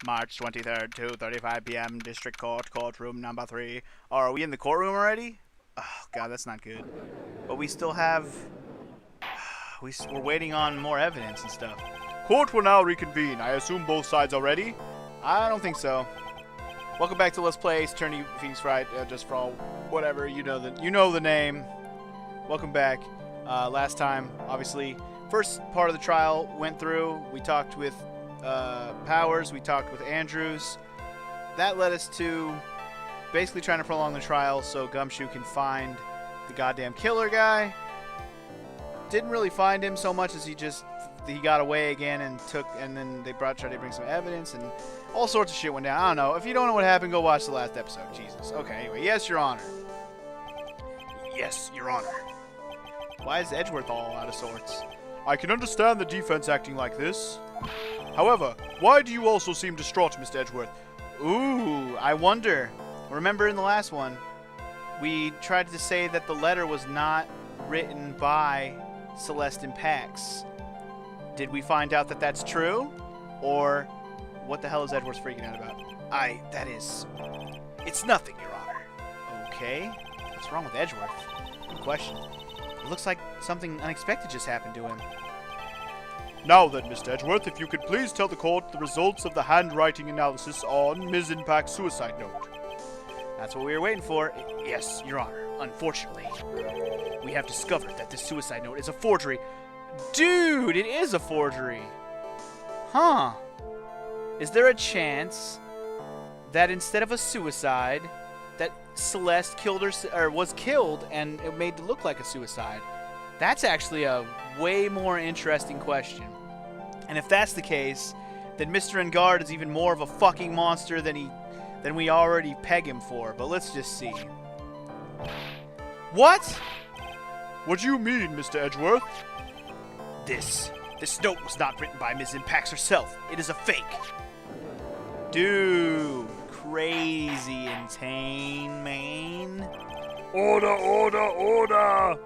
March 23rd, 2:35 p.m. District Court, courtroom number 3. Oh, are we in the courtroom already? Oh, God, that's not good. But we still have... We're waiting on more evidence and stuff. Court will now reconvene. I assume both sides are ready? I don't think so. Welcome back to Let's Play Ace Attorney Phoenix Wright, just for all, whatever, you know the name. Welcome back. Last time, obviously, first part of the trial went through. We talked with Powers, we talked with Andrews. That led us to basically trying to prolong the trial so Gumshoe can find the goddamn killer guy. Didn't really find him so much as he got away again and then they tried to bring some evidence and all sorts of shit went down. I don't know. If you don't know what happened, go watch the last episode. Jesus. Okay, anyway. Yes, Your Honor. Yes, Your Honor. Why is Edgeworth all out of sorts? I can understand the defense acting like this. However, why do you also seem distraught, Mr. Edgeworth? Ooh, I wonder. Remember in the last one, we tried to say that the letter was not written by Celeste and Pax. Did we find out that that's true? Or what the hell is Edgeworth freaking out about? It's nothing, Your Honor. Okay. What's wrong with Edgeworth? Good question. It looks like something unexpected just happened to him. Now then, Mr. Edgeworth, if you could please tell the court the results of the handwriting analysis on Ms. Impact's suicide note. That's what we were waiting for. Yes, Your Honor. Unfortunately, we have discovered that this suicide note is a forgery. Dude, it is a forgery. Huh. Is there a chance that instead of a suicide, that Celeste killed her, or was killed, and it made it look like a suicide? That's actually a way more interesting question. And if that's the case, then Mr. Engard is even more of a fucking monster than we already peg him for. But let's just see. What? What do you mean, Mr. Edgeworth? This note was not written by Ms. Impax herself. It is a fake. Dude, crazy insane, man. Order, order, order!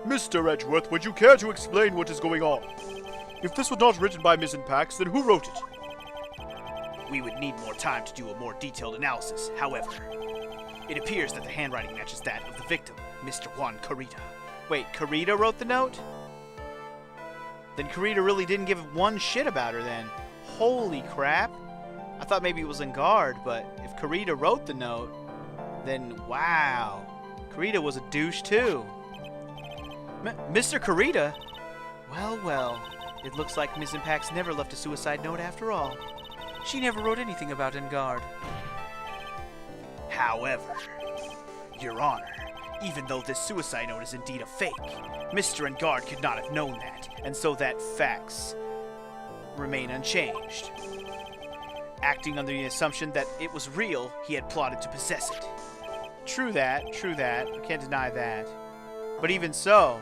Mr. Edgeworth, would you care to explain what is going on? If this was not written by Ms. Impax, then who wrote it? We would need more time to do a more detailed analysis. However, it appears that the handwriting matches that of the victim, Mr. Juan Carita. Wait, Carita wrote the note? Then Carita really didn't give one shit about her then. Holy crap. I thought maybe it was Engard, but if Carita wrote the note, then wow. Carita was a douche too. Mr. Carita? Well, well. It looks like Ms. Impax never left a suicide note after all. She never wrote anything about Engard. However, Your Honor, even though this suicide note is indeed a fake, Mr. Engard could not have known that, and so that facts remain unchanged. Acting under the assumption that it was real, he had plotted to possess it. True that, I can't deny that. But even so,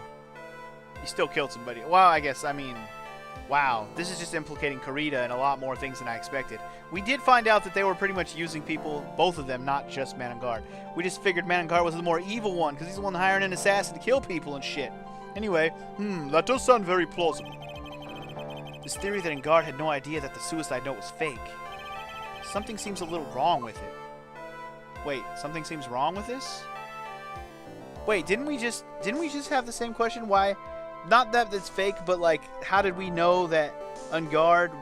he still killed somebody. Well, wow, this is just implicating Carita and a lot more things than I expected. We did find out that they were pretty much using people, both of them, not just Manengard. We just figured Manengard was the more evil one, because he's the one hiring an assassin to kill people and shit. Anyway, that does sound very plausible. This theory that Engard had no idea that the suicide note was fake. Something seems a little wrong with it. Wait, something seems wrong with this? Wait, didn't we just have the same question? Why? Not that it's fake, but like, how did we know that Engard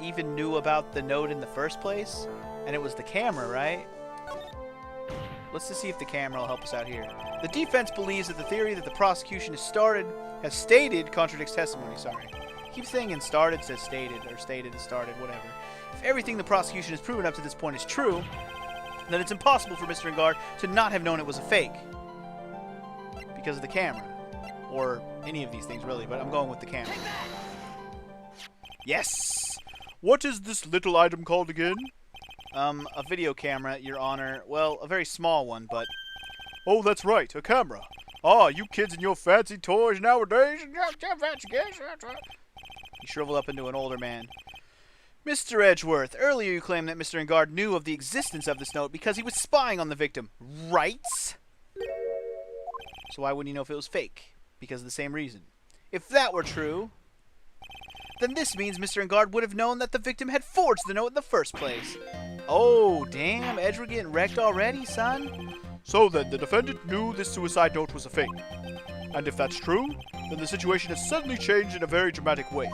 even knew about the note in the first place? And it was the camera, right? Let's just see if the camera will help us out here. The defense believes that the theory that the prosecution has stated contradicts testimony. Sorry. Keep saying and started says stated, or stated and started, whatever. If everything the prosecution has proven up to this point is true, then it's impossible for Mr. Engard to not have known it was a fake. Because of the camera. Or any of these things, really, but I'm going with the camera. Yes! What is this little item called again? A video camera, Your Honor. Well, a very small one, but... Oh, that's right, a camera. Ah, you kids and your fancy toys nowadays. He shriveled up into an older man. Mr. Edgeworth, earlier you claimed that Mr. Engard knew of the existence of this note because he was spying on the victim, right? So why wouldn't he know if it was fake? Because of the same reason. If that were true, then this means Mr. Engard would have known that the victim had forged the note in the first place. Oh, damn, Edward getting wrecked already, son? So then, the defendant knew this suicide note was a fake. And if that's true, then the situation has suddenly changed in a very dramatic way.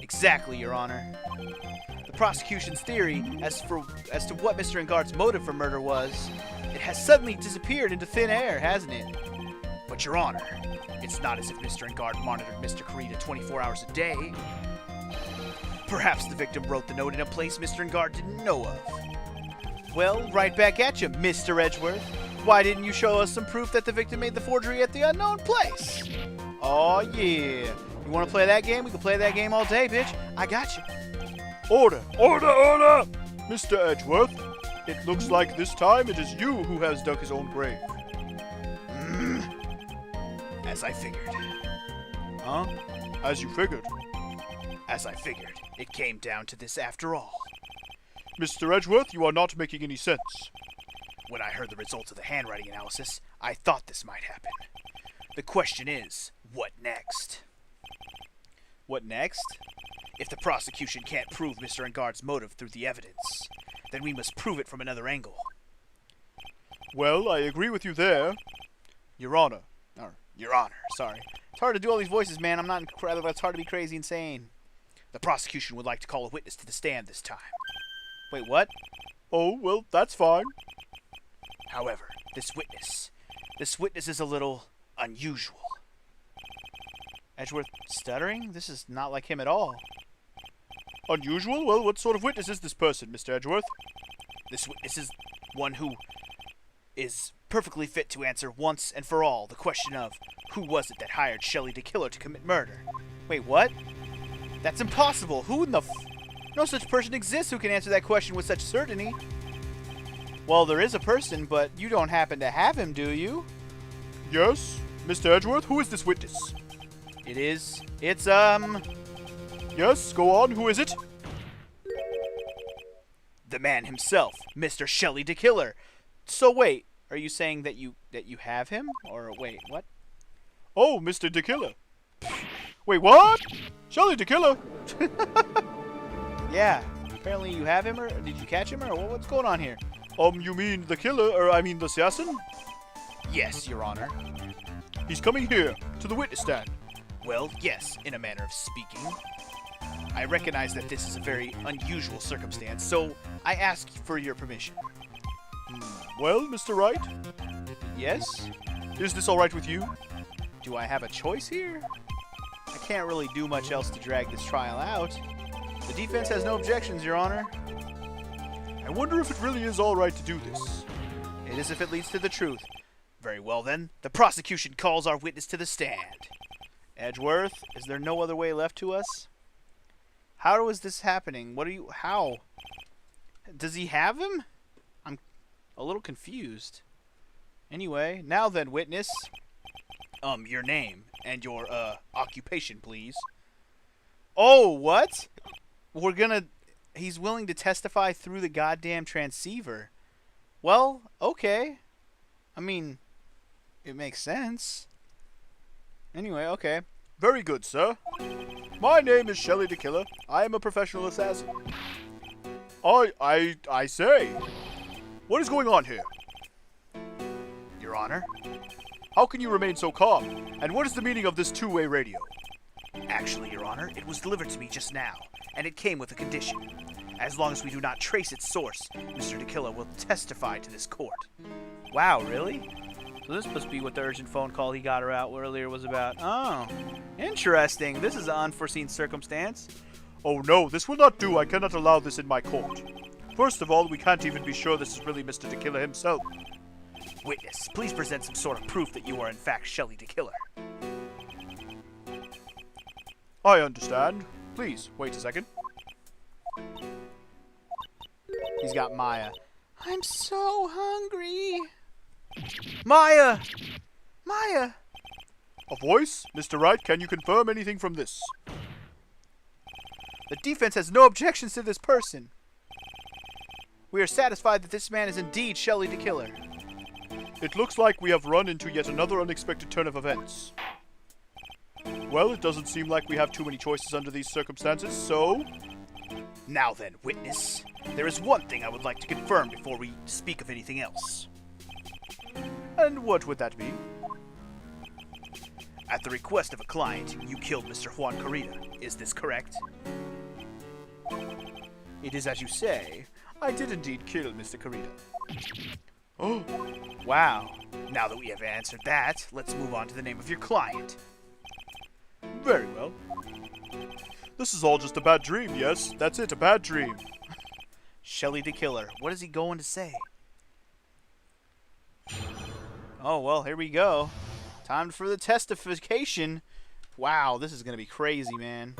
Exactly, Your Honor. The prosecution's theory as to what Mr. Engard's motive for murder was, it has suddenly disappeared into thin air, hasn't it? But, Your Honor, it's not as if Mr. Engard monitored Mr. Karita 24 hours a day. Perhaps the victim wrote the note in a place Mr. Engard didn't know of. Well, right back at you, Mr. Edgeworth. Why didn't you show us some proof that the victim made the forgery at the unknown place? Oh yeah. You want to play that game? We can play that game all day, bitch. I got you. Order! Order! Order! Mr. Edgeworth, it looks like this time it is you who has dug his own grave. As I figured. Huh? As you figured. As I figured. It came down to this after all. Mr. Edgeworth, you are not making any sense. When I heard the results of the handwriting analysis, I thought this might happen. The question is, what next? What next? If the prosecution can't prove Mr. Engard's motive through the evidence, then we must prove it from another angle. Well, I agree with you there, Your Honor. Your Honor, sorry. It's hard to do all these voices, man. It's hard to be crazy insane. The prosecution would like to call a witness to the stand this time. Wait, what? Oh, well, that's fine. However, this witness is a little unusual. Edgeworth stuttering? This is not like him at all. Unusual? Well, what sort of witness is this person, Mr. Edgeworth? This witness is one who is perfectly fit to answer once and for all the question of who was it that hired Shelly de Killer to commit murder. Wait, what? That's impossible. Who in the No such person exists who can answer that question with such certainty. Well, there is a person, but you don't happen to have him, do you? Yes? Mr. Edgeworth, who is this witness? It's, Yes, go on, who is it? the man himself, Mr. Shelly de Killer. So wait, are you saying that you have him? Or wait, what? Oh, Mr. de Killer. Wait, what? Shelly de Killer? Yeah, apparently you have him, or did you catch him, or what's going on here? You mean the killer, or I mean the assassin? Yes, Your Honor. He's coming here, to the witness stand. Well, yes, in a manner of speaking. I recognize that this is a very unusual circumstance, so I ask for your permission. Well, Mr. Wright, Yes? is this all right with you? Do I have a choice here? I can't really do much else to drag this trial out. The defense has no objections, Your Honor. I wonder if it really is all right to do this. It is if it leads to the truth. Very well then, the prosecution calls our witness to the stand. Edgeworth, is there no other way left to us? How is this happening? How? Does he have him? I'm a little confused. Anyway, now then, witness. Your name and your, occupation, please. Oh, what? He's willing to testify through the goddamn transceiver. Well, okay. I mean, it makes sense. Anyway, okay. Very good, sir. My name is Shelly de Killer. I am a professional assassin. I say. What is going on here? Your Honor, How can you remain so calm? And what is the meaning of this two-way radio? actually, Your Honor, it was delivered to me just now, and it came with a condition. As long as we do not trace its source, Mr. de Killer will testify to this court. Wow, really? So this must be what the urgent phone call he got her out earlier was about. Oh, interesting. This is an unforeseen circumstance. Oh no, this will not do. I cannot allow this in my court. First of all, we can't even be sure this is really Mr. de Killer himself. Witness, please present some sort of proof that you are in fact Shelly de Killer. I understand. Please, wait a second. He's got Maya. I'm so hungry. Maya! Maya! A voice? Mr. Wright, can you confirm anything from this? The defense has no objections to this person. We are satisfied that this man is indeed Shelly de Killer. It looks like we have run into yet another unexpected turn of events. Well, it doesn't seem like we have too many choices under these circumstances, so... Now then, witness. There is one thing I would like to confirm before we speak of anything else. And what would that be? At the request of a client, you killed Mr. Juan Corrida. Is this correct? It is as you say. I did indeed kill Mr. Corrida. Oh, wow. Now that we have answered that, let's move on to the name of your client. Very well. This is all just a bad dream, yes? That's it, a bad dream. Shelly de Killer. What is he going to say? Oh, well, here we go. Time for the testification. Wow, this is going to be crazy, man.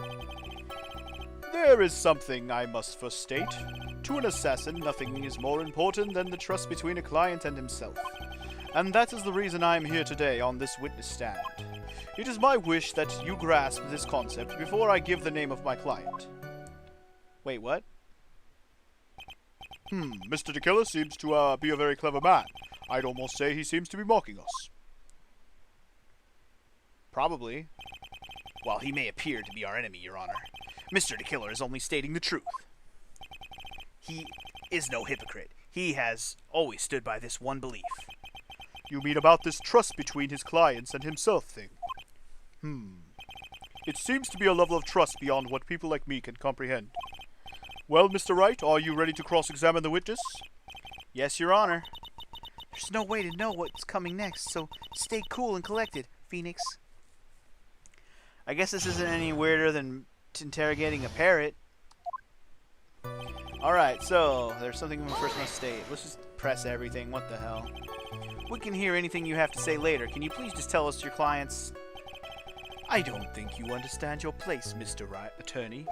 There is something I must first state. To an assassin, nothing is more important than the trust between a client and himself. And that is the reason I am here today on this witness stand. It is my wish that you grasp this concept before I give the name of my client. Wait, what? Mr. de Killer seems to be a very clever man. I'd almost say he seems to be mocking us. Probably. While he may appear to be our enemy, Your Honor, Mr. de Killer is only stating the truth. He is no hypocrite. He has always stood by this one belief. You mean about this trust between his clients and himself thing? It seems to be a level of trust beyond what people like me can comprehend. Well, Mr. Wright, are you ready to cross-examine the witness? Yes, Your Honor. There's no way to know what's coming next, so stay cool and collected, Phoenix. I guess this isn't any weirder than interrogating a parrot. Alright, so there's something we first must state. Let's just press everything. What the hell? We can hear anything you have to say later. Can you please just tell us your client's... I don't think you understand your place, Mr. Attorney.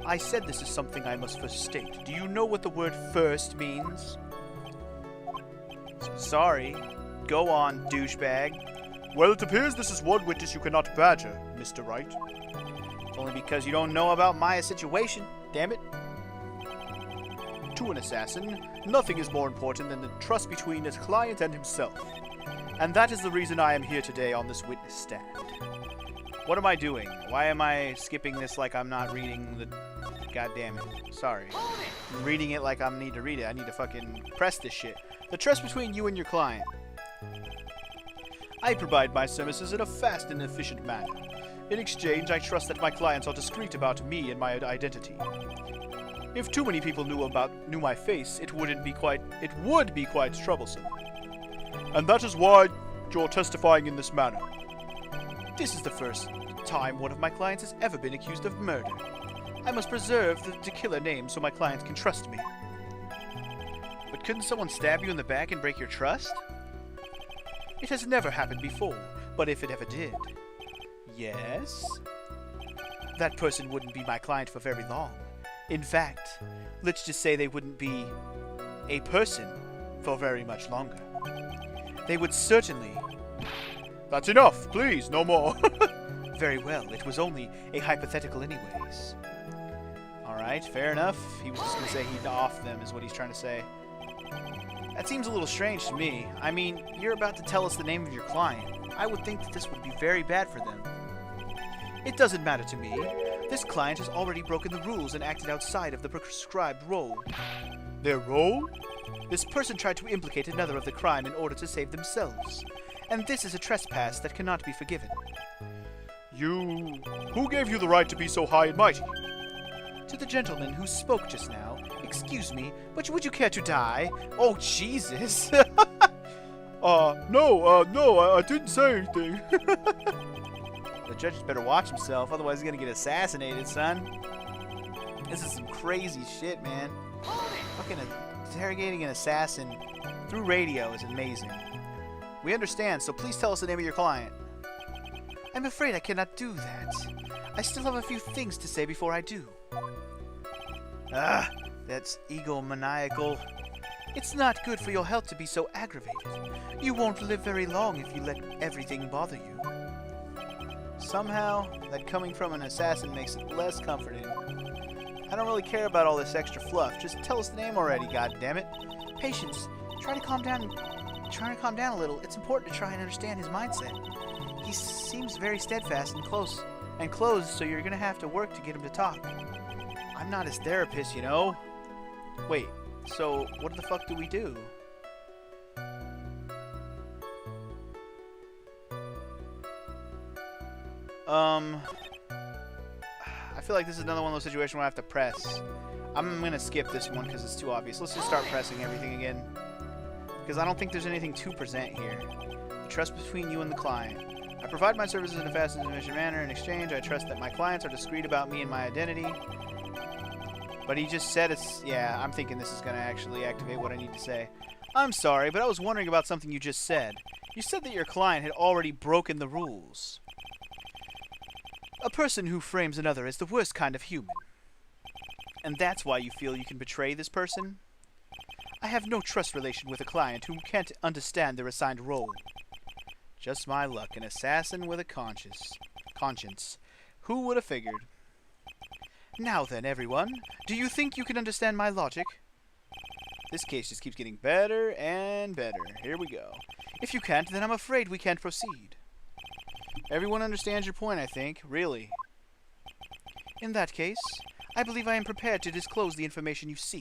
I said this is something I must first state. Do you know what the word first means? Sorry. Go on, douchebag. Well, it appears this is one witness you cannot badger, Mr. Wright. It's only because you don't know about my situation. Damn it. To an assassin, nothing is more important than the trust between his client and himself. And that is the reason I am here today on this witness stand. What am I doing? Why am I skipping this like I'm not reading the... God damn it. Sorry. I'm reading it like I need to read it. I need to fucking press this shit. The trust between you and your client. I provide my services in a fast and efficient manner. In exchange, I trust that my clients are discreet about me and my identity. If too many people knew my face, it would be quite troublesome. And that is why you're testifying in this manner. This is the first time one of my clients has ever been accused of murder. I must preserve the de Killer name so my clients can trust me. But couldn't someone stab you in the back and break your trust? It has never happened before, but if it ever did... Yes? That person wouldn't be my client for very long. In fact, let's just say they wouldn't be a person for very much longer. They would certainly... That's enough, please, no more. Very well, it was only a hypothetical anyways. Alright, fair enough. He was just going to say he'd off them is what he's trying to say. That seems a little strange to me. I mean, you're about to tell us the name of your client. I would think that this would be very bad for them. It doesn't matter to me. This client has already broken the rules and acted outside of the prescribed role. Their role? This person tried to implicate another of the crime in order to save themselves. And this is a trespass that cannot be forgiven. Who gave you the right to be so high and mighty? To the gentleman who spoke just now. Excuse me, but would you care to die? Oh, Jesus. No, I didn't say anything. The judge better watch himself, otherwise he's gonna get assassinated, son. This is some crazy shit, man. Fucking interrogating an assassin through radio is amazing. We understand, so please tell us the name of your client. I'm afraid I cannot do that. I still have a few things to say before I do. That's egomaniacal. It's not good for your health to be so aggravated. You won't live very long if you let everything bother you. Somehow, that coming from an assassin makes it less comforting. I don't really care about all this extra fluff. Just tell us the name already, goddammit. Patience, try to calm down a little. It's important to try and understand his mindset. He seems very steadfast and closed, so you're gonna have to work to get him to talk. I'm not his therapist, you know. Wait, so what the fuck do we do? I feel like this is another one of those situations where I have to press. I'm gonna skip this one because it's too obvious. Let's just start pressing everything again. Because I don't think there's anything to present here. The trust between you and the client. I provide my services in a fast and efficient manner. In exchange, I trust that my clients are discreet about me and my identity. But he just said it's... Yeah, I'm thinking this is going to actually activate what I need to say. I'm sorry, but I was wondering about something you just said. You said that your client had already broken the rules. A person who frames another is the worst kind of human. And that's why you feel you can betray this person? I have no trust relation with a client who can't understand their assigned role. Just my luck, an assassin with a conscience. Who would have figured? Now then, everyone, do you think you can understand my logic? This case just keeps getting better and better. Here we go. If you can't, then I'm afraid we can't proceed. Everyone understands your point, I think. Really. In that case, I believe I am prepared to disclose the information you seek.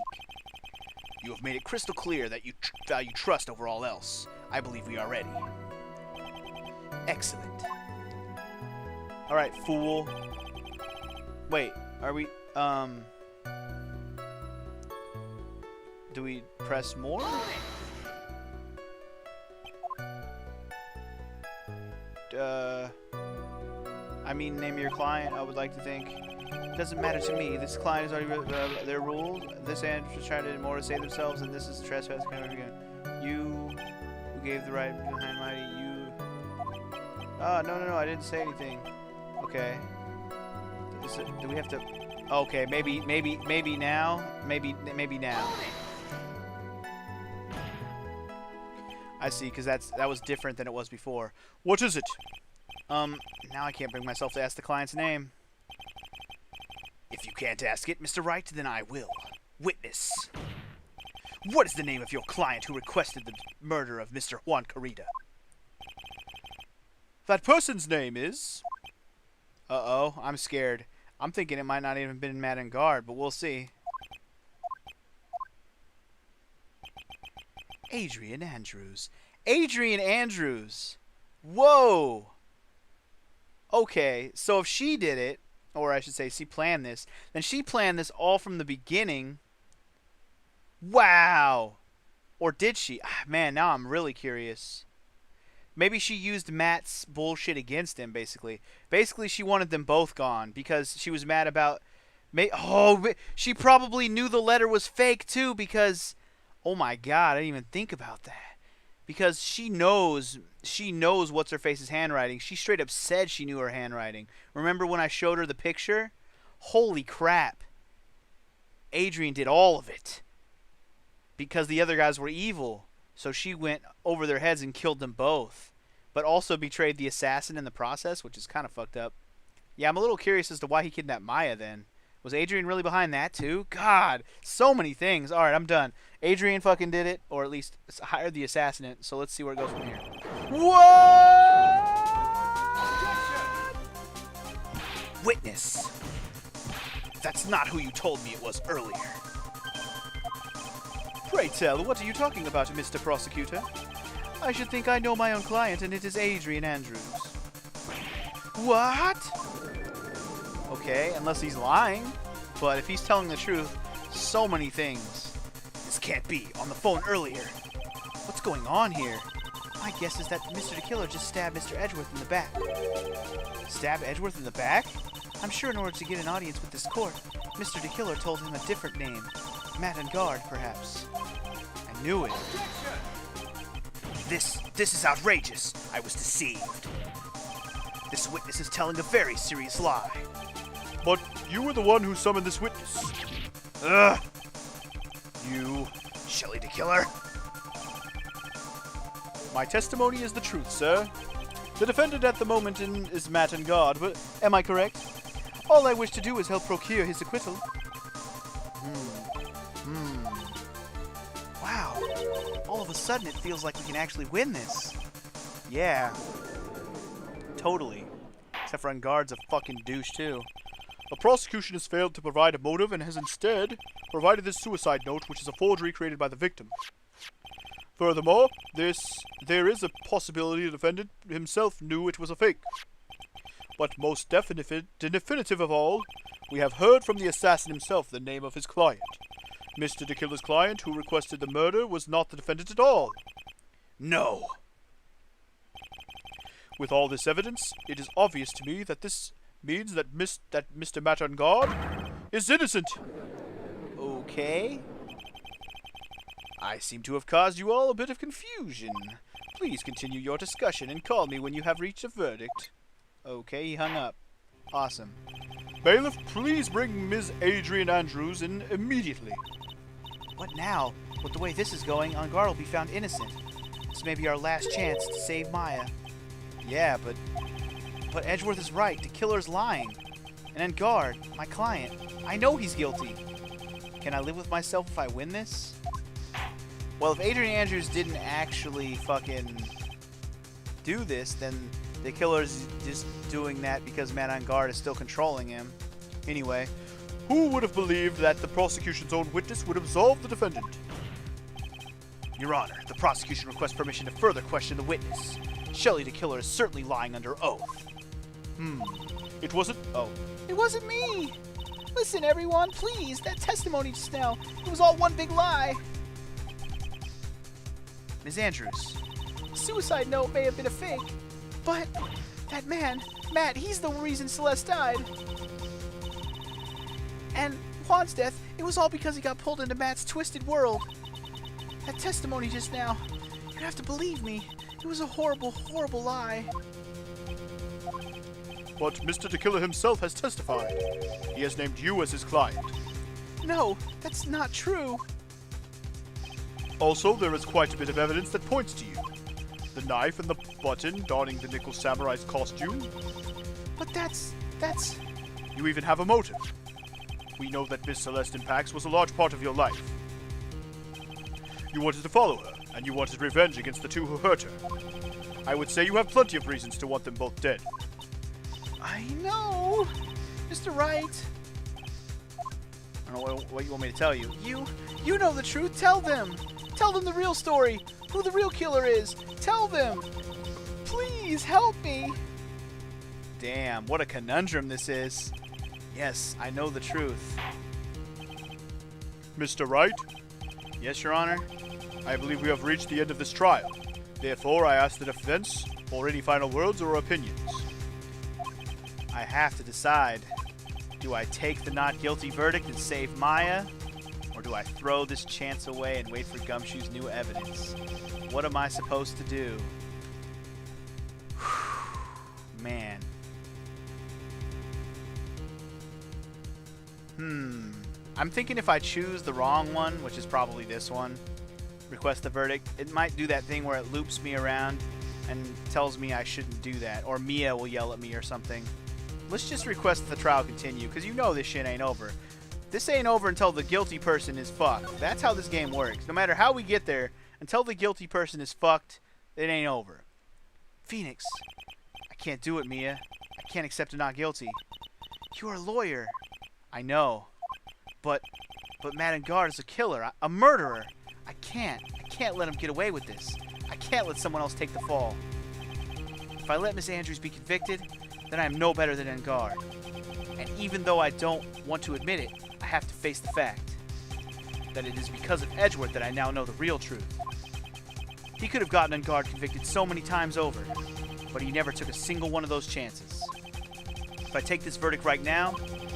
You have made it crystal clear that you value trust over all else. I believe we are ready. Excellent. Alright, fool. Wait, are we, do we press more? I mean, name your client, I would like to think. Doesn't matter to me. This client has already their rules. This end was trying to do more to save themselves, and this is trespass. You who gave the right behind mighty. You. Oh, no, I didn't say anything. Okay. Do we have to? Okay, maybe now. Maybe now. I see, because that was different than it was before. What is it? Now I can't bring myself to ask the client's name. If you can't ask it, Mr. Wright, then I will. Witness. What is the name of your client who requested the murder of Mr. Juan Carida? That person's name is... Uh-oh, I'm scared. I'm thinking it might not even been Madame Guard, but we'll see. Adrian Andrews. Adrian Andrews! Whoa! Okay, so if she did it, or I should say she planned this, then she planned this all from the beginning. Wow! Or did she? Ah, man, now I'm really curious. Maybe she used Matt's bullshit against him, basically. Basically, she wanted them both gone because she was mad about... she probably knew the letter was fake, too, because... Oh my god, I didn't even think about that. Because she knows what's-her-face's handwriting. She straight up said she knew her handwriting. Remember when I showed her the picture? Holy crap. Adrian did all of it. Because the other guys were evil. So she went over their heads and killed them both. But also betrayed the assassin in the process, which is kind of fucked up. Yeah, I'm a little curious as to why he kidnapped Maya then. Was Adrian really behind that too? God, so many things. Alright, I'm done. Adrian fucking did it, or at least hired the assassin, so let's see where it goes from here. What? Witness. That's not who you told me it was earlier. Pray tell, what are you talking about, Mr. Prosecutor? I should think I know my own client, and it is Adrian Andrews. What? Okay, unless he's lying. But if he's telling the truth, so many things. This can't be. On the phone earlier. What's going on here? My guess is that Mr. de Killer just stabbed Mr. Edgeworth in the back. Stab Edgeworth in the back? I'm sure in order to get an audience with this court, Mr. de Killer told him a different name. Matt and Guard, perhaps. I knew it. This is outrageous. I was deceived. This witness is telling a very serious lie. But you were the one who summoned this witness. Ugh! You, Shelly de Killer. My testimony is the truth, sir. The defendant at the moment is Matt and Guard, but am I correct? All I wish to do is help procure his acquittal. Wow. All of a sudden it feels like we can actually win this. Yeah. Totally. Except for Engard's a fucking douche, too. The prosecution has failed to provide a motive and has instead provided this suicide note, which is a forgery created by the victim. Furthermore, there is a possibility the defendant himself knew it was a fake. But most definitive of all, we have heard from the assassin himself the name of his client. Mr. de Killer's client, who requested the murder, was not the defendant at all. No. With all this evidence, it is obvious to me that this means that Mr. Matt Engard is innocent. Okay. I seem to have caused you all a bit of confusion. Please continue your discussion and call me when you have reached a verdict. Okay, he hung up. Awesome. Bailiff, please bring Ms. Adrian Andrews in immediately. What now? With the way this is going, Engard will be found innocent. This may be our last chance to save Maya. Yeah, but Edgeworth is right. The killer's lying. And Engard, my client, I know he's guilty. Can I live with myself if I win this? Well, if Adrian Andrews didn't actually fucking do this, then the killer's just doing that because Matt Engard is still controlling him. Anyway, who would have believed that the prosecution's own witness would absolve the defendant? Your Honor, the prosecution requests permission to further question the witness. Shelly de Killer is certainly lying under oath. It wasn't... Oh. It wasn't me! Listen, everyone, please. That testimony just now, it was all one big lie. Ms. Andrews, the suicide note may have been a fake, but that man, Matt, he's the reason Celeste died. And Juan's death, it was all because he got pulled into Matt's twisted world. That testimony just now, you have to believe me. It was a horrible, horrible lie. But Mr. de Killer himself has testified. He has named you as his client. No, that's not true. Also, there is quite a bit of evidence that points to you. The knife and the button donning the Nickel Samurai's costume. But that's... You even have a motive. We know that Miss Celeste Pax was a large part of your life. You wanted to follow her, and you wanted revenge against the two who hurt her. I would say you have plenty of reasons to want them both dead. I know, Mr. Wright. I don't know what you want me to tell you. You know the truth. Tell them. Tell them the real story. Who the real killer is. Tell them. Please help me. Damn, what a conundrum this is. Yes, I know the truth. Mr. Wright? Yes, Your Honor? I believe we have reached the end of this trial. Therefore, I ask the defense for any final words or opinions. I have to decide. Do I take the not guilty verdict and save Maya? Or do I throw this chance away and wait for Gumshoe's new evidence? What am I supposed to do? Man. I'm thinking if I choose the wrong one, which is probably this one, request the verdict, it might do that thing where it loops me around and tells me I shouldn't do that. Or Mia will yell at me or something. Let's just request that the trial continue, because you know this shit ain't over. This ain't over until the guilty person is fucked. That's how this game works. No matter how we get there, until the guilty person is fucked, it ain't over. Phoenix, I can't do it, Mia. I can't accept a not guilty. You're a lawyer. I know. But Matt Engard is a killer, a murderer. I can't let him get away with this. I can't let someone else take the fall. If I let Miss Andrews be convicted, then I am no better than Engard. And even though I don't want to admit it, I have to face the fact that it is because of Edgeworth that I now know the real truth. He could have gotten Engard convicted so many times over, but he never took a single one of those chances. If I take this verdict right now,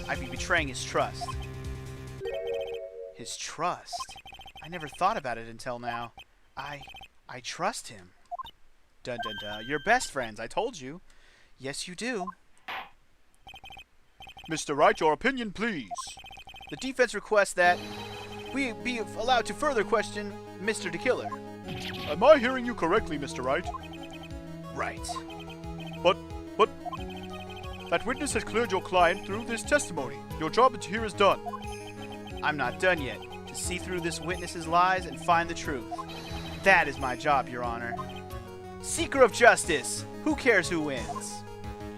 I'd be betraying his trust. His trust? I never thought about it until now. I trust him. Dun dun dun. You're best friends, I told you. Yes, you do. Mr. Wright, your opinion, please. The defense requests that we be allowed to further question Mr. de Killer. Am I hearing you correctly, Mr. Wright? Right. But that witness has cleared your client through this testimony. Your job here is done. I'm not done yet. To see through this witness's lies and find the truth. That is my job, Your Honor. Seeker of justice. Who cares who wins?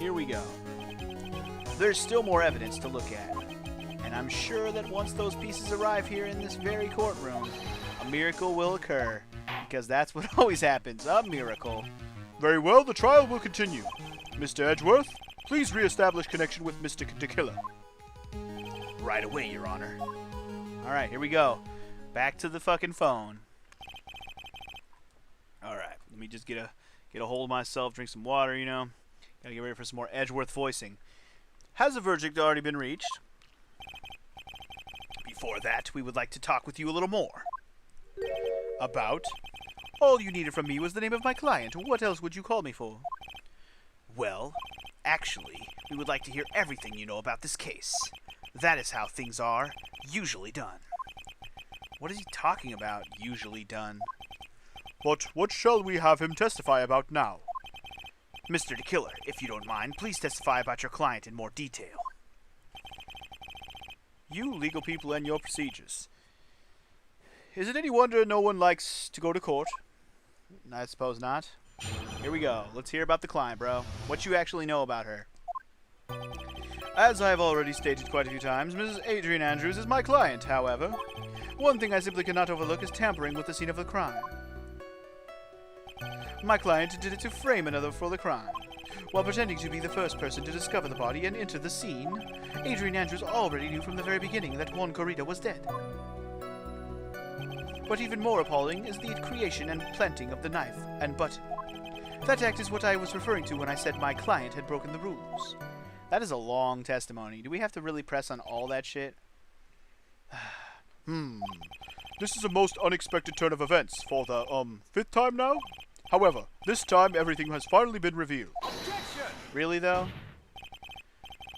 here we go. There's still more evidence to look at. And I'm sure that once those pieces arrive here in this very courtroom, a miracle will occur. Because that's what always happens, a miracle. Very well, the trial will continue. Mr. Edgeworth, please re-establish connection with Mr. de Killer. Right away, Your Honor. Alright, here we go. Back to the fucking phone. Alright, let me just get a hold of myself, drink some water, you know. Gotta get ready for some more Edgeworth voicing. Has a verdict already been reached? Before that, we would like to talk with you a little more. About? All you needed from me was the name of my client. What else would you call me for? Well, actually, we would like to hear everything you know about this case. That is how things are usually done. What is he talking about, usually done? But what shall we have him testify about now? Mr. de Killer, if you don't mind, please testify about your client in more detail. You legal people and your procedures. Is it any wonder no one likes to go to court? I suppose not. Here we go. Let's hear about the client, bro. What you actually know about her. As I have already stated quite a few times, Mrs. Adrian Andrews is my client, however. One thing I simply cannot overlook is tampering with the scene of the crime. My client did it to frame another for the crime. While pretending to be the first person to discover the body and enter the scene, Adrian Andrews already knew from the very beginning that Juan Corrida was dead. But even more appalling is the creation and planting of the knife and button. That act is what I was referring to when I said my client had broken the rules. That is a long testimony. Do we have to really press on all that shit? This is a most unexpected turn of events for the, 5th time now? However, this time everything has finally been revealed. Objection! Really, though?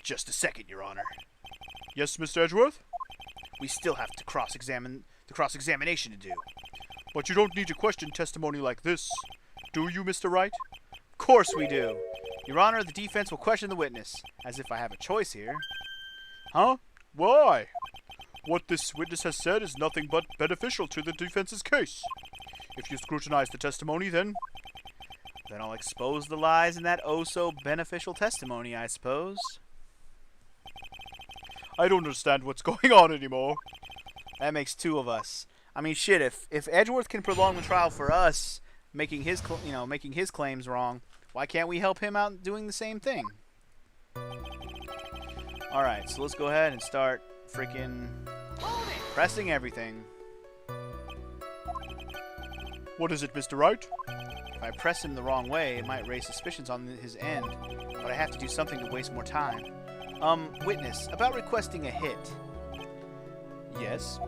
Just a second, Your Honor. Yes, Mr. Edgeworth? We still have to the cross-examination to do. But you don't need to question testimony like this. Do you, Mr. Wright? Of course we do. Your Honor, the defense will question the witness. As if I have a choice here. Huh? Why? What this witness has said is nothing but beneficial to the defense's case. If you scrutinize the testimony, then I'll expose the lies in that oh-so-beneficial testimony, I suppose. I don't understand what's going on anymore. That makes two of us. I mean, shit, if Edgeworth can prolong the trial for us, making his claims wrong, why can't we help him out doing the same thing? Alright, so let's go ahead and start freaking pressing everything. What is it, Mr. Wright? If I press him the wrong way, it might raise suspicions on his end, but I have to do something to waste more time. Witness, about requesting a hit. Yes?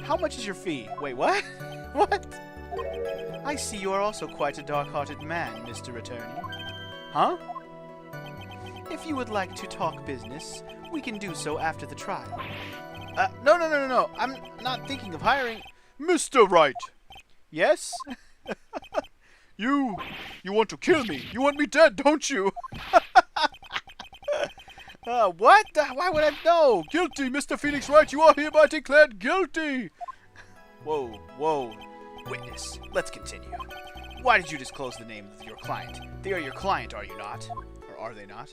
How much is your fee? Wait, what? What? I see you are also quite a dark-hearted man, Mr. Attorney. Huh? If you would like to talk business, we can do so after the trial. No. I'm not thinking of hiring... Mr. Wright! Yes? You want to kill me. You want me dead, don't you? What? Why would I know? Guilty, Mr. Phoenix Wright. You are hereby declared guilty. Whoa. Witness, let's continue. Why did you disclose the name of your client? They are your client, are you not? Or are they not?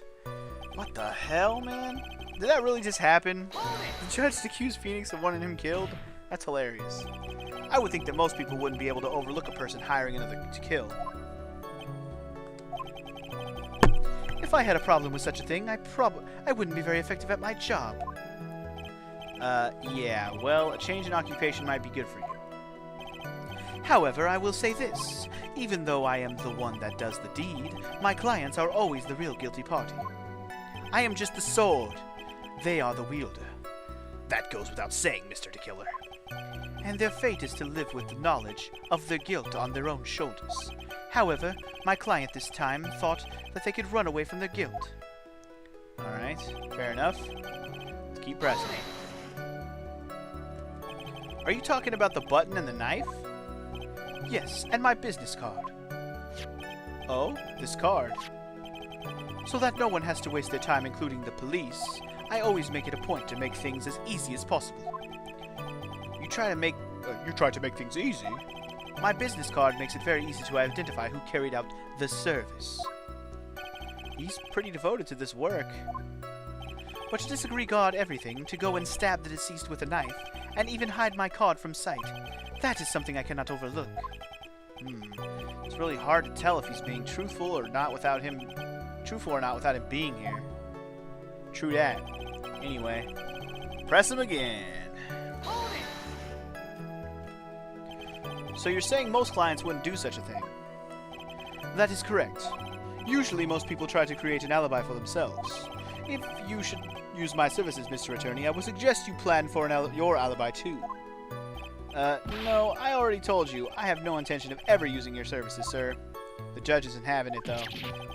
What the hell, man? Did that really just happen? The judge accused Phoenix of wanting him killed? That's hilarious. I would think that most people wouldn't be able to overlook a person hiring another to kill. If I had a problem with such a thing, I wouldn't be very effective at my job. Yeah, well, a change in occupation might be good for you. However, I will say this. Even though I am the one that does the deed, my clients are always the real guilty party. I am just the sword. They are the wielder. That goes without saying, Mr. de Killer. And their fate is to live with the knowledge of their guilt on their own shoulders. However, my client this time thought that they could run away from their guilt. Alright, fair enough. Let's keep pressing. Are you talking about the button and the knife? Yes, and my business card. Oh, this card. So that no one has to waste their time, including the police, I always make it a point to make things as easy as possible. You try to make things easy? My business card makes it very easy to identify who carried out the service. He's pretty devoted to this work. But to disregard everything, to go and stab the deceased with a knife, and even hide my card from sight, that is something I cannot overlook. It's really hard to tell if he's being truthful or not without him being here. True that. Anyway, press him again. So you're saying most clients wouldn't do such a thing? That is correct. Usually most people try to create an alibi for themselves. If you should use my services, Mr. Attorney, I would suggest you plan for your alibi too. No, I already told you, I have no intention of ever using your services, sir. The judge isn't having it, though.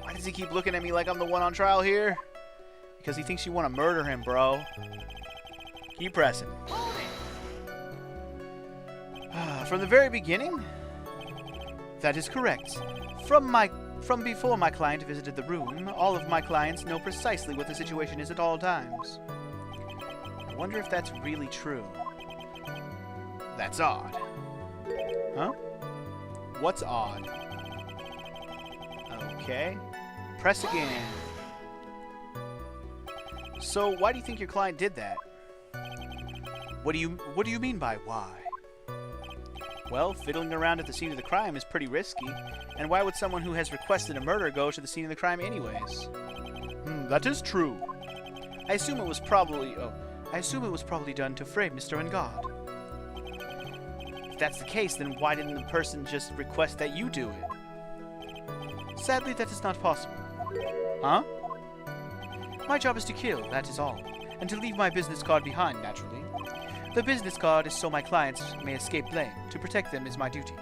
Why does he keep looking at me like I'm the one on trial here? Because he thinks you want to murder him, bro. Keep pressing. From the very beginning? That is correct. From before my client visited the room, all of my clients know precisely what the situation is at all times. I wonder if that's really true. That's odd. Huh? What's odd? Okay. Press again. So, why do you think your client did that? What do you mean by why? Well, fiddling around at the scene of the crime is pretty risky, and why would someone who has requested a murder go to the scene of the crime anyways? That is true. I assume it was probably done to frame Mr. Engard. If that's the case, then why didn't the person just request that you do it? Sadly, that is not possible. Huh? My job is to kill, that is all, and to leave my business card behind, naturally. The business card is so my clients may escape blame. To protect them is my duty.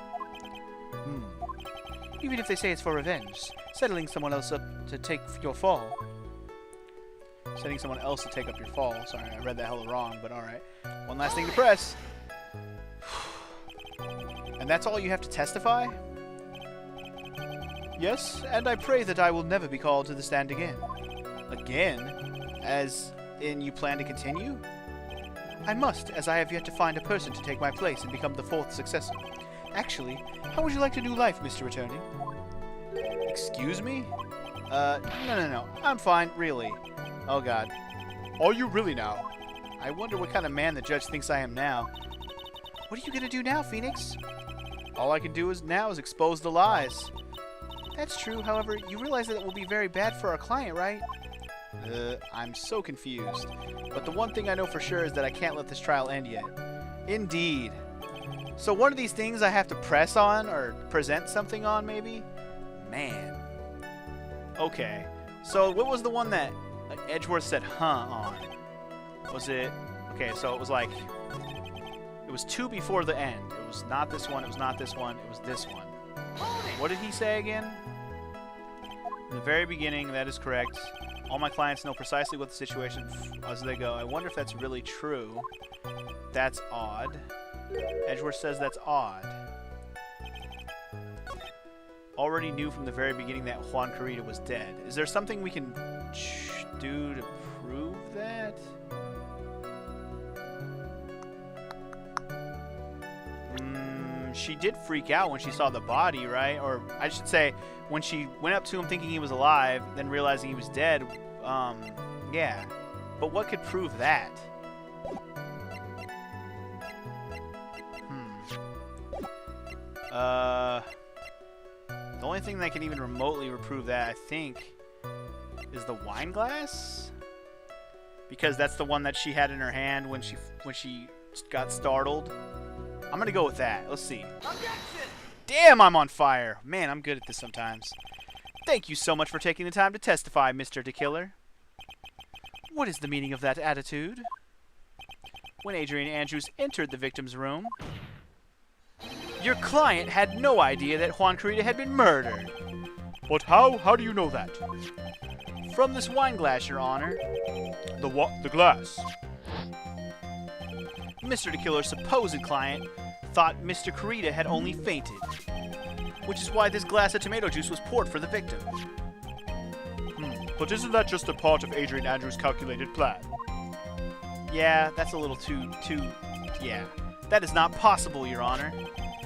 Even if they say it's for revenge, settling someone else up to take your fall. Setting someone else to take up your fall. Sorry, I read that hella wrong, but alright. One last thing to press. And that's all you have to testify? Yes, and I pray that I will never be called to the stand again. Again? As in you plan to continue? I must, as I have yet to find a person to take my place and become the fourth successor. Actually, how would you like to do life, Mr. Attorney? Excuse me? No. I'm fine, really. Oh god. Are you really now? I wonder what kind of man the judge thinks I am now. What are you gonna do now, Phoenix? All I can do now is expose the lies. That's true, however, you realize that it will be very bad for our client, right? I'm so confused. But the one thing I know for sure is that I can't let this trial end yet. Indeed. So one of these things I have to press on, or present something on, maybe? Man. Okay. So what was the one that Edgeworth said huh on? Was it... Okay, so it was like... It was two before the end. It was not this one, it was not this one, it was this one. What did he say again? In the very beginning, that is correct. All my clients know precisely what the situation as they go. I wonder if that's really true. That's odd. Edgeworth says that's odd. Already knew from the very beginning that Juan Carita was dead. Is there something we can do to prove that? She did freak out when she saw the body, right? Or I should say, when she went up to him thinking he was alive, then realizing he was dead. Yeah. But what could prove that? The only thing that can even remotely prove that, I think, is the wine glass? Because that's the one that she had in her hand when she got startled. I'm gonna go with that. Let's see. Objection! Damn, I'm on fire. Man, I'm good at this sometimes. Thank you so much for taking the time to testify, Mr. de Killer. What is the meaning of that attitude? When Adrian Andrews entered the victim's room, your client had no idea that Juan Carita had been murdered. But how? How do you know that? From this wine glass, Your Honor. The what? The glass. Mr. de Killer's supposed client thought Mr. Carita had only fainted, which is why this glass of tomato juice was poured for the victim. But isn't that just a part of Adrian Andrews' calculated plan? Yeah, that's a little too... Yeah. That is not possible, Your Honor.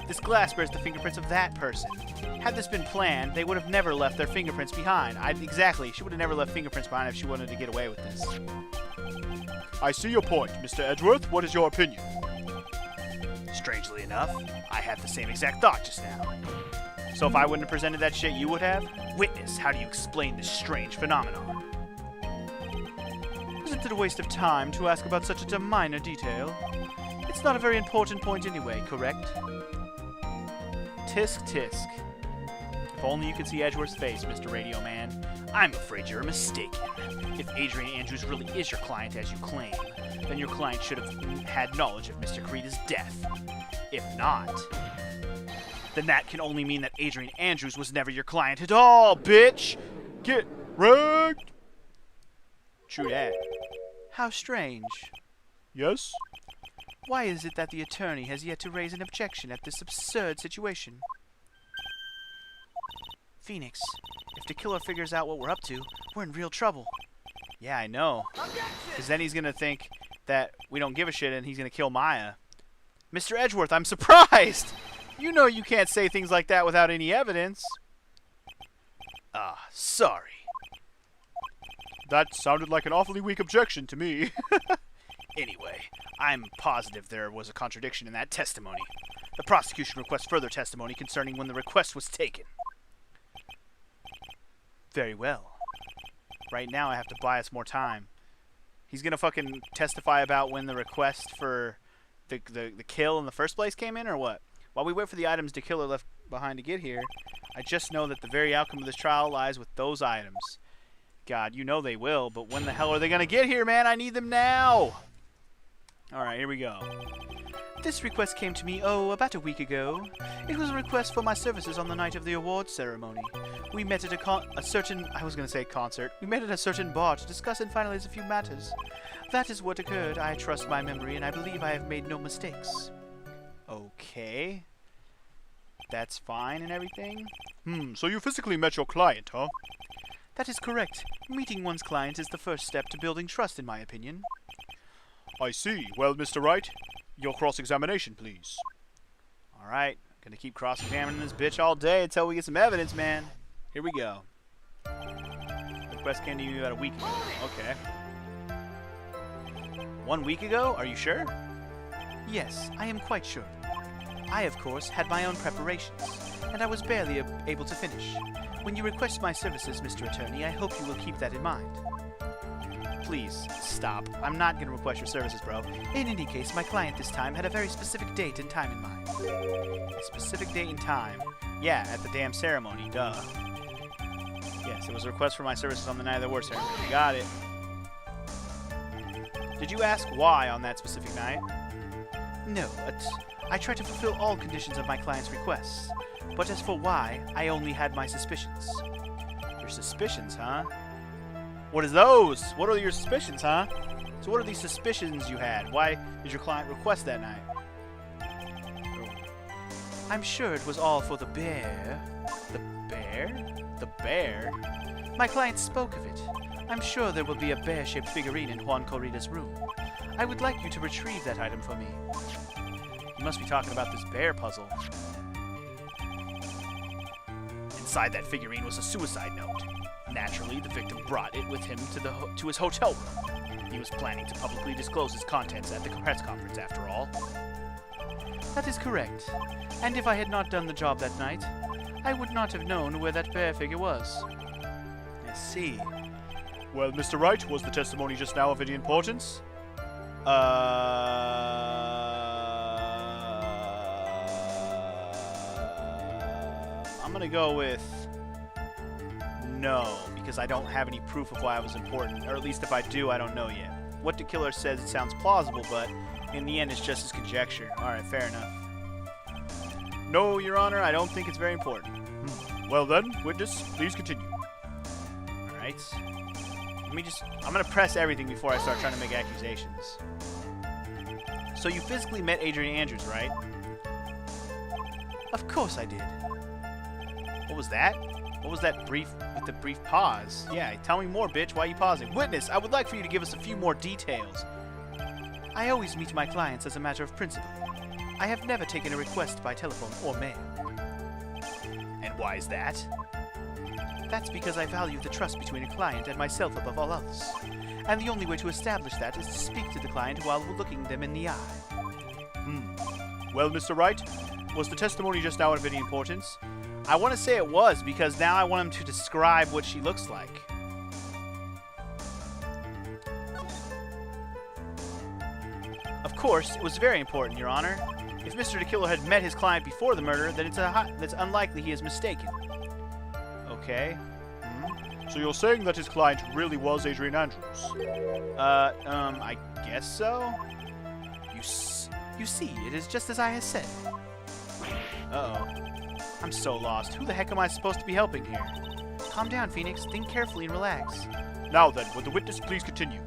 This glass bears the fingerprints of that person. Had this been planned, they would have never left their fingerprints behind. Exactly, she would have never left fingerprints behind if she wanted to get away with this. I see your point, Mr. Edgeworth. What is your opinion? Strangely enough, I had the same exact thought just now. So if I wouldn't have presented that shit, you would have? Witness, how do you explain this strange phenomenon? Isn't it a waste of time to ask about such a minor detail? It's not a very important point anyway, correct? Tisk tisk. If only you could see Edgeworth's face, Mr. Radio Man. I'm afraid you're mistaken. If Adrian Andrews really is your client as you claim, then your client should have had knowledge of Mr. Creed's death. If not, then that can only mean that Adrian Andrews was never your client at all, bitch! Get wrecked! True that. How strange. Yes? Why is it that the attorney has yet to raise an objection at this absurd situation? Phoenix, if the killer figures out what we're up to, we're in real trouble. Yeah, I know. Because then he's going to think that we don't give a shit and he's going to kill Maya. Mr. Edgeworth, I'm surprised! You know you can't say things like that without any evidence. Sorry. That sounded like an awfully weak objection to me. Anyway, I'm positive there was a contradiction in that testimony. The prosecution requests further testimony concerning when the request was taken. Very well. Right now I have to buy us more time. He's gonna fucking testify about when the request for the kill in the first place came in, or what? While we wait for the items the killer left behind to get here, I just know that the very outcome of this trial lies with those items. God, you know they will, but when the hell are they gonna get here, man? I need them now! Alright, here we go. This request came to me, about a week ago. It was a request for my services on the night of the awards ceremony. We met at a certain bar to discuss and finalize a few matters. That is what occurred. I trust my memory, and I believe I have made no mistakes. Okay. That's fine and everything. So you physically met your client, huh? That is correct. Meeting one's client is the first step to building trust, in my opinion. I see. Well, Mr. Wright, your cross-examination, please. Alright. Gonna keep cross-examining this bitch all day until we get some evidence, man. Here we go. The request came to you about a week ago. Okay. 1 week ago? Are you sure? Yes, I am quite sure. I, of course, had my own preparations, and I was barely able to finish. When you request my services, Mr. Attorney, I hope you will keep that in mind. Please, stop. I'm not going to request your services, bro. In any case, my client this time had a very specific date and time in mind. A specific date and time? Yeah, at the damn ceremony, duh. Yes, it was a request for my services on the night of the award ceremony. Got it. Did you ask why on that specific night? No, I try to fulfill all conditions of my client's requests. But as for why, I only had my suspicions. Your suspicions, huh? What is those? What are your suspicions, huh? So what are these suspicions you had? Why did your client request that night? I'm sure it was all for the bear. The bear? The bear? My client spoke of it. I'm sure there will be a bear-shaped figurine in Juan Corrida's room. I would like you to retrieve that item for me. You must be talking about this bear puzzle. Inside that figurine was a suicide note. Naturally, the victim brought it with him to his hotel room. He was planning to publicly disclose its contents at the press conference, after all. That is correct. And if I had not done the job that night, I would not have known where that bear figure was. I see. Well, Mr. Wright, was the testimony just now of any importance? I'm gonna go with no, because I don't have any proof of why it was important, or at least if I do, I don't know yet. What the killer says, it sounds plausible, but in the end, it's just his conjecture. Alright, fair enough. No, Your Honor, I don't think it's very important. Well then, witness, please continue. Alright. I'm gonna press everything before I start trying to make accusations. So you physically met Adrian Andrews, right? Of course I did. What was that? What was that brief pause? Yeah, tell me more, bitch. Why are you pausing? Witness, I would like for you to give us a few more details. I always meet my clients as a matter of principle. I have never taken a request by telephone or mail. And why is that? That's because I value the trust between a client and myself above all others. And the only way to establish that is to speak to the client while looking them in the eye. Well, Mr. Wright, was the testimony just now of any importance? I want to say it was, because now I want him to describe what she looks like. Of course, it was very important, Your Honor. If Mr. de Killer had met his client before the murder, then it's unlikely he is mistaken. Okay. So you're saying that his client really was Adrian Andrews? I guess so. You see, it is just as I had said. Uh-oh. I'm so lost. Who the heck am I supposed to be helping here? Calm down, Phoenix. Think carefully and relax. Now then, would the witness please continue?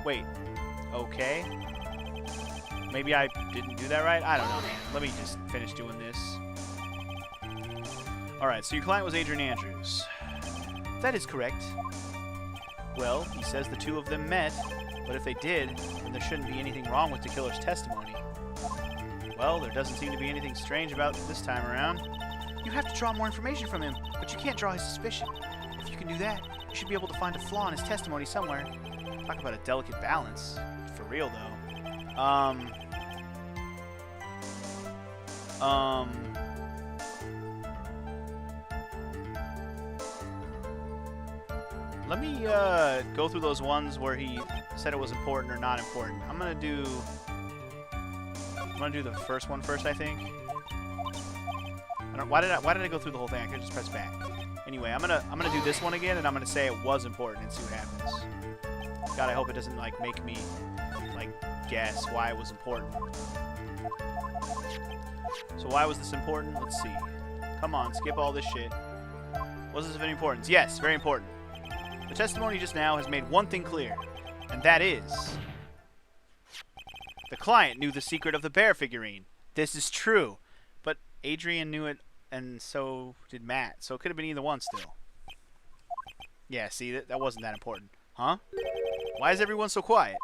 Wait. Okay. Maybe I didn't do that right? I don't know, man. Let me just finish doing this. Alright, so your client was Adrian Andrews. That is correct. Well, he says the two of them met, but if they did, then there shouldn't be anything wrong with the killer's testimony. Well, there doesn't seem to be anything strange about this time around. You have to draw more information from him, but you can't draw his suspicion. If you can do that, you should be able to find a flaw in his testimony somewhere. Talk about a delicate balance. For real, though. Let me go through those ones where he said it was important or not important. I'm gonna do the first one first, I think. Why did I go through the whole thing? I could just press back. Anyway, I'm gonna do this one again, and I'm gonna say it was important and see what happens. God, I hope it doesn't like make me like guess why it was important. So why was this important? Let's see. Come on, skip all this shit. Was this of any importance? Yes, very important. The testimony just now has made one thing clear, and that is the client knew the secret of the bear figurine. This is true, but Adrian knew it, and so did Matt. So it could have been either one still. Yeah, see, that wasn't that important. Huh? Why is everyone so quiet?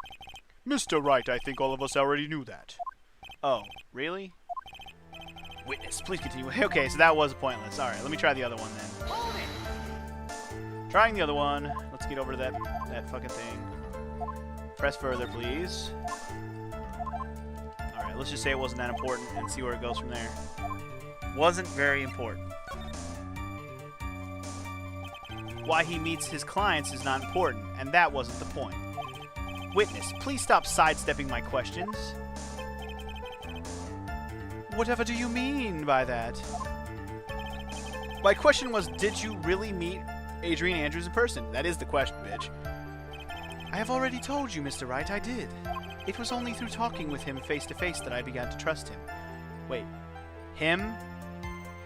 Mr. Wright, I think all of us already knew that. Oh, really? Witness, please continue. Okay, so that was pointless. Alright, let me try the other one then. Trying the other one. Let's get over to that fucking thing. Press further, please. Alright, let's just say it wasn't that important and see where it goes from there. Wasn't very important. Why he meets his clients is not important, and that wasn't the point. Witness, please stop sidestepping my questions. Whatever do you mean by that? My question was, did you really meet Adrian Andrews in person? That is the question, bitch. I have already told you, Mr. Wright, I did. It was only through talking with him face to face that I began to trust him. Wait. Him?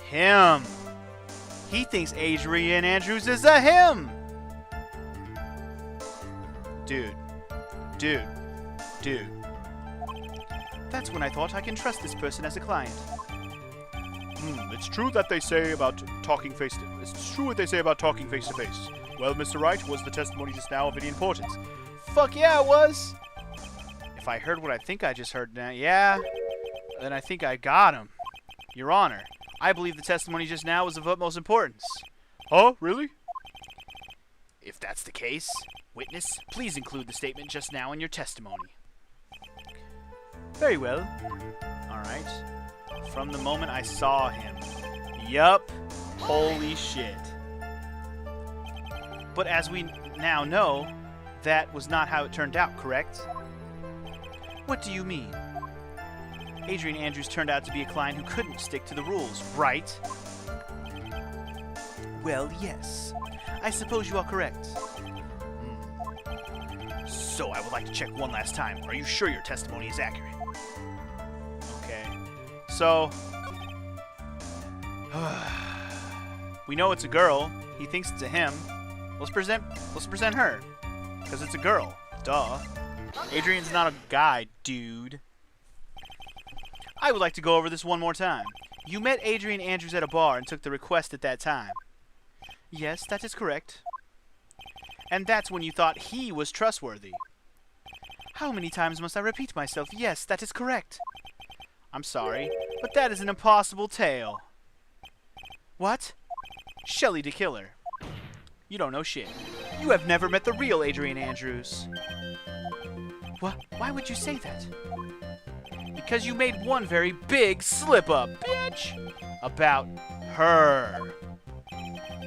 Him! He thinks Adrian Andrews is a him! Dude. Dude. Dude. That's when I thought I can trust this person as a client. It's true that they say about talking face to It's true what they say about talking face to face. Well, Mr. Wright, was the testimony just now of any importance? Fuck yeah, it was! If I heard what I think I just heard now, yeah, then I think I got him. Your Honor, I believe the testimony just now was of utmost importance. Huh? Really? If that's the case, witness, please include the statement just now in your testimony. Very well. Alright. From the moment I saw him. Yup. Holy shit. But as we now know, that was not how it turned out, correct? What do you mean? Adrian Andrews turned out to be a client who couldn't stick to the rules, right? Well, yes. I suppose you are correct. So I would like to check one last time. Are you sure your testimony is accurate? Okay. So we know it's a girl. He thinks it's a him. Let's present her. Because it's a girl. Duh. Adrian's not a guy, dude. I would like to go over this one more time. You met Adrian Andrews at a bar and took the request at that time. Yes, that is correct. And that's when you thought he was trustworthy. How many times must I repeat myself? Yes, that is correct. I'm sorry, but that is an impossible tale. What? Shelly de Killer. You don't know shit. You have never met the real Adrian Andrews. What? Why would you say that? Because you made one very big slip-up, bitch! About her.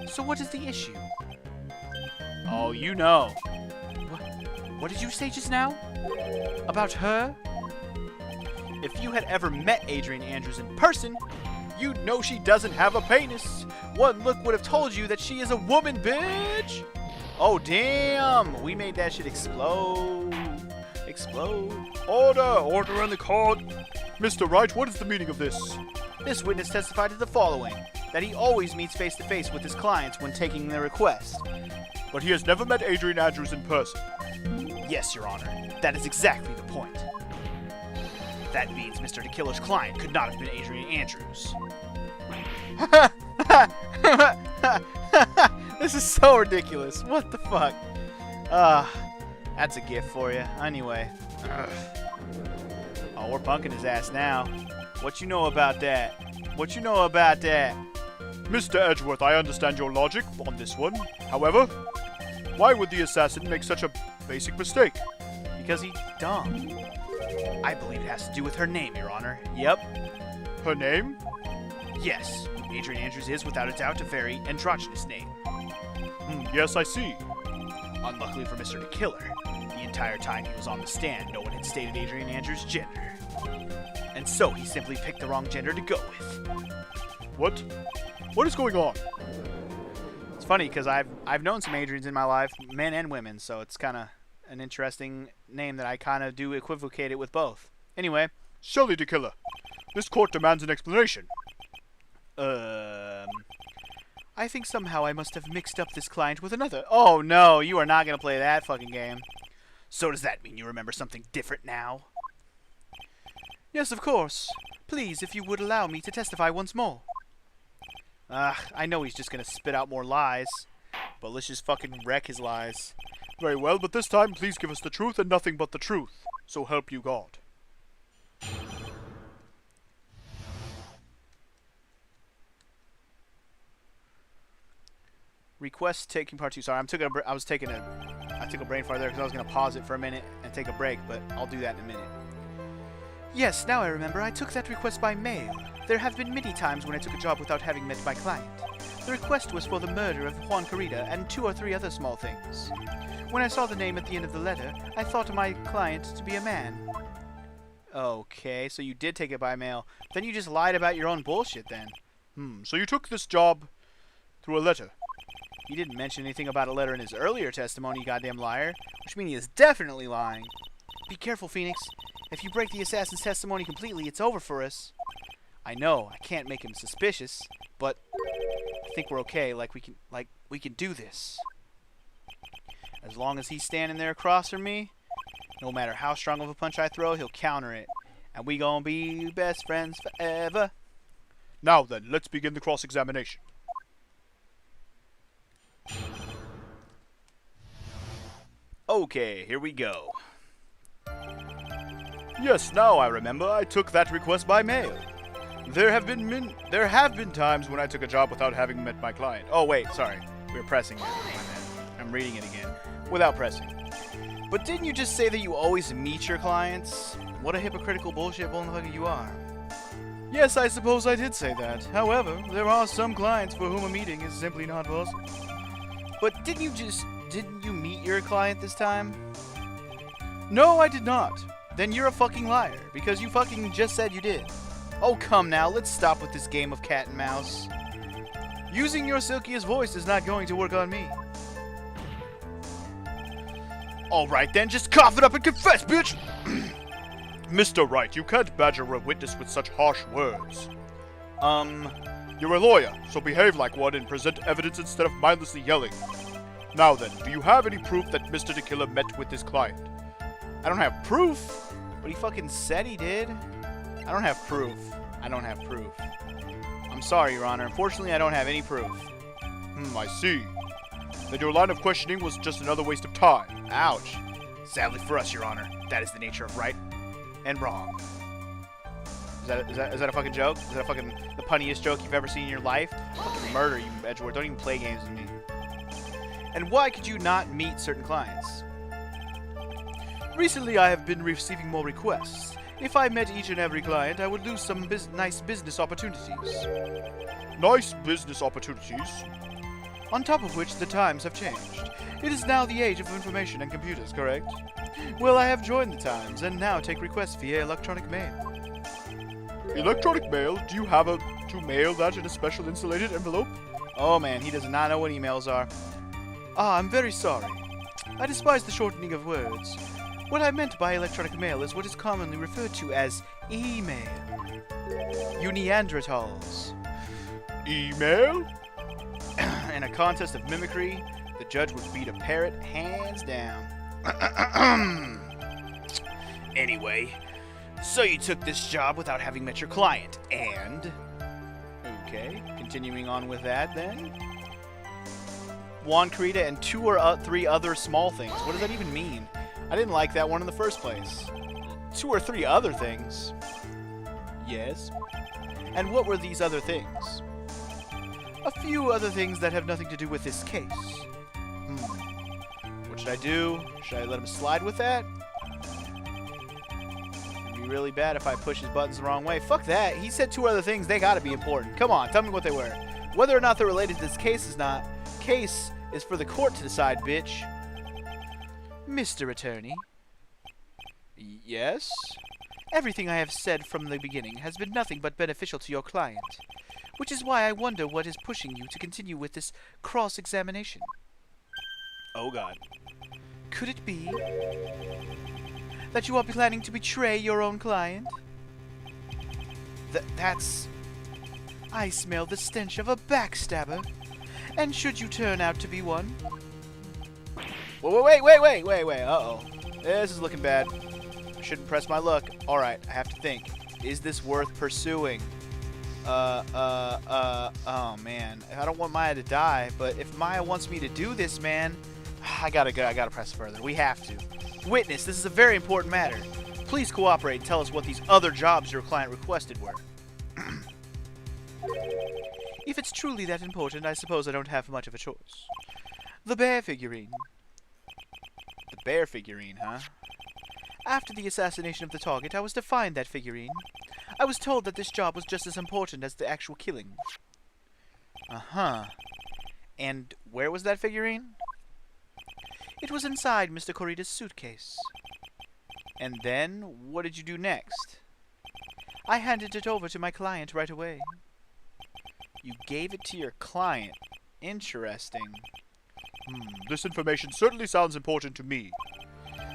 So what is the issue? Oh, you know. What did you say just now? About her? If you had ever met Adrian Andrews in person, you'd know she doesn't have a penis. One look would have told you that she is a woman, bitch! Oh, damn! We made that shit explode. Explode. Order! Order in the court! Mr. Wright, what is the meaning of this? This witness testified to the following, that he always meets face-to-face with his clients when taking their request. But he has never met Adrian Andrews in person. Yes, Your Honor. That is exactly the point. That means Mr. de Killer's client could not have been Adrian Andrews. This is so ridiculous. What the fuck? That's a gift for you. Anyway. Oh, we're punking his ass now. What you know about that? What you know about that? Mr. Edgeworth, I understand your logic on this one. However, why would the assassin make such a basic mistake? Because he's dumb. I believe it has to do with her name, Your Honor. Yep. Her name? Yes. Adrian Andrews is, without a doubt, a very androgynous name. Yes, I see. Unluckily for Mr. de Killer, the entire time he was on the stand, no one had stated Adrian Andrews' gender. And so he simply picked the wrong gender to go with. What? What is going on? It's funny, because I've known some Adrians in my life, men and women, so it's kind of an interesting name that I kind of do equivocate it with both. Anyway. Shelly de Killer, this court demands an explanation. I think somehow I must have mixed up this client with another. Oh no, you are not going to play that fucking game. So does that mean you remember something different now? Yes, of course. Please, if you would allow me to testify once more. I know he's just going to spit out more lies. But let's just fucking wreck his lies. Very well, but this time please give us the truth and nothing but the truth. So help you God. Request taking part 2. Sorry, I took a brain fart there because I was going to pause it for a minute and take a break, but I'll do that in a minute. Yes, now I remember. I took that request by mail. There have been many times when I took a job without having met my client. The request was for the murder of Juan Carita and 2 or 3 other small things. When I saw the name at the end of the letter, I thought my client to be a man. Okay, so you did take it by mail. Then you just lied about your own bullshit then. So you took this job through a letter? He didn't mention anything about a letter in his earlier testimony, you goddamn liar. Which means he is definitely lying. Be careful, Phoenix. If you break the assassin's testimony completely, it's over for us. I know, I can't make him suspicious, but I think we're okay. We can do this. As long as he's standing there across from me, no matter how strong of a punch I throw, he'll counter it. And we gonna be best friends forever. Now then, let's begin the cross-examination. Okay, here we go. Yes, now I remember. I took that request by mail. There have been times when I took a job without having met my client. Oh wait, sorry. We're pressing it. I'm reading it again. Without pressing. But didn't you just say that you always meet your clients? What a hypocritical bullshit motherfucker you are. Yes, I suppose I did say that. However, there are some clients for whom a meeting is simply not possible. But didn't you meet your client this time? No, I did not. Then you're a fucking liar, because you fucking just said you did. Oh, come now, let's stop with this game of cat and mouse. Using your silkiest voice is not going to work on me. Alright then, just cough it up and confess, bitch! Mr. Wright, you can't badger a witness with such harsh words. You're a lawyer, so behave like one and present evidence instead of mindlessly yelling. Now then, do you have any proof that Mr. de Killer met with his client? I don't have proof, but he fucking said he did. I don't have proof. I'm sorry, Your Honor. Unfortunately, I don't have any proof. I see. Then your line of questioning was just another waste of time. Ouch. Sadly for us, Your Honor, that is the nature of right and wrong. Is that a fucking joke? Is that a fucking the punniest joke you've ever seen in your life? I'll fucking murder you, Edgeworth. Don't even play games with me. And why could you not meet certain clients? Recently, I have been receiving more requests. If I met each and every client, I would lose some nice business opportunities. Nice business opportunities? On top of which, the times have changed. It is now the age of information and computers, correct? Well, I have joined the times, and now take requests via electronic mail. Electronic mail? Do you have to mail that in a special insulated envelope? Oh man, he does not know what emails are. Ah, I'm very sorry. I despise the shortening of words. What I meant by electronic mail is what is commonly referred to as email. You Neanderthals. Email? In a contest of mimicry, the judge would beat a parrot hands down. Anyway, so you took this job without having met your client, and... Okay, continuing on with that then. Juan Creta and 2 or 3 other small things. What does that even mean? I didn't like that one in the first place. 2 or 3 other things. Yes. And what were these other things? A few other things that have nothing to do with this case. What should I do? Should I let him slide with that? It'd be really bad if I push his buttons the wrong way. Fuck that. He said 2 other things. They gotta be important. Come on, tell me what they were. Whether or not they're related to this case is not. Case is for the court to decide, bitch. Mr. Attorney. Yes? Everything I have said from the beginning has been nothing but beneficial to your client, which is why I wonder what is pushing you to continue with this cross-examination. Oh God. Could it be that you are planning to betray your own client? That's... I smell the stench of a backstabber. And should you turn out to be one? Wait. Uh-oh. This is looking bad. I shouldn't press my luck. Alright, I have to think. Is this worth pursuing? Oh man. I don't want Maya to die, but if Maya wants me to do this, man, I gotta press further. We have to. Witness, this is a very important matter. Please cooperate and tell us what these other jobs your client requested were. If it's truly that important, I suppose I don't have much of a choice. The bear figurine. The bear figurine, huh? After the assassination of the target, I was to find that figurine. I was told that this job was just as important as the actual killing. Uh-huh. And where was that figurine? It was inside Mr. Corrida's suitcase. And then, what did you do next? I handed it over to my client right away. You gave it to your client. Interesting. This information certainly sounds important to me.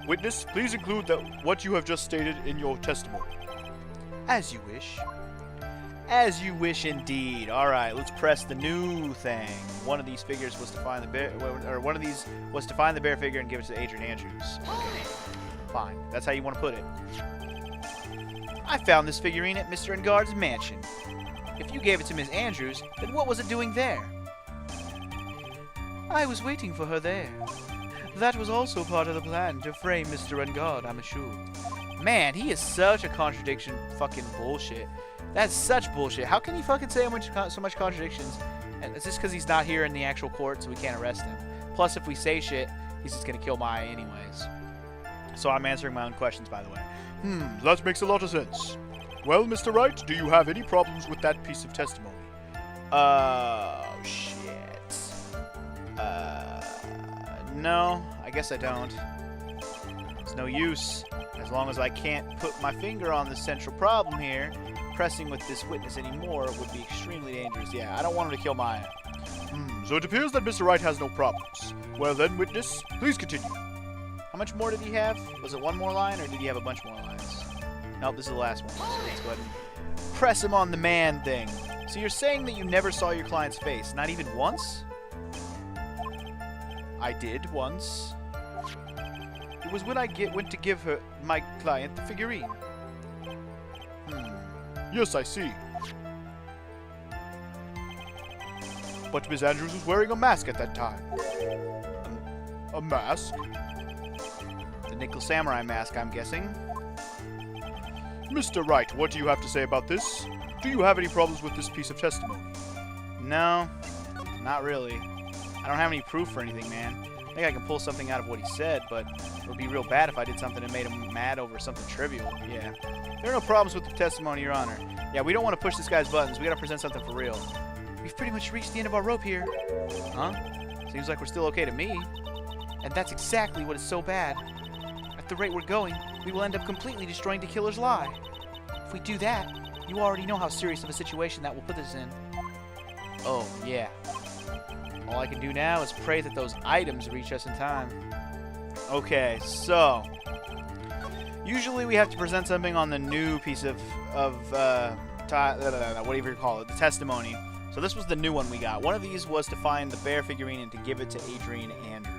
Witness, please include what you have just stated in your testimony. As you wish. As you wish indeed. Alright, let's press the new thing. One of these figures was to find the bear, or one of these was to find the bear figure and give it to Adrian Andrews. Okay. Fine. That's how you want to put it. I found this figurine at Mr. Engard's mansion. If you gave it to Miss Andrews, then what was it doing there? I was waiting for her there. That was also part of the plan to frame Mr. Engard, I'm sure. Man, he is such a contradiction fucking bullshit. That's such bullshit. How can he fucking say so much contradictions? And it's just because he's not here in the actual court, so we can't arrest him. Plus, if we say shit, he's just gonna kill Maya anyways. So I'm answering my own questions, by the way. That makes a lot of sense. Well, Mr. Wright, do you have any problems with that piece of testimony? Oh, shit. No, I guess I don't. It's no use. As long as I can't put my finger on the central problem here, pressing with this witness anymore would be extremely dangerous. Yeah, I don't want him to kill Maya. So it appears that Mr. Wright has no problems. Well then, witness, please continue. How much more did he have? Was it one more line, or did he have a bunch more lines? Nope, this is the last one. So let's go ahead and press him on the man thing. So you're saying that you never saw your client's face? Not even once? I did once. It was when I went to give my client the figurine. Yes, I see. But Miss Andrews was wearing a mask at that time. A mask? The Nickel Samurai mask, I'm guessing. Mr. Wright, what do you have to say about this? Do you have any problems with this piece of testimony? No, not really. I don't have any proof or anything, man. I think I can pull something out of what he said, but it would be real bad if I did something that made him mad over something trivial. Yeah. There are no problems with the testimony, Your Honor. Yeah, we don't want to push this guy's buttons. We gotta present something for real. We've pretty much reached the end of our rope here. Huh? Seems like we're still okay to me. And that's exactly what is so bad. At the rate we're going, we will end up completely destroying the killer's lie. If we do that, you already know how serious of a situation that will put us in. Oh, yeah. All I can do now is pray that those items reach us in time. Okay, so usually we have to present something on the new piece of whatever you call it, the testimony. So this was the new one we got. One of these was to find the bear figurine and to give it to Adrian Andrews.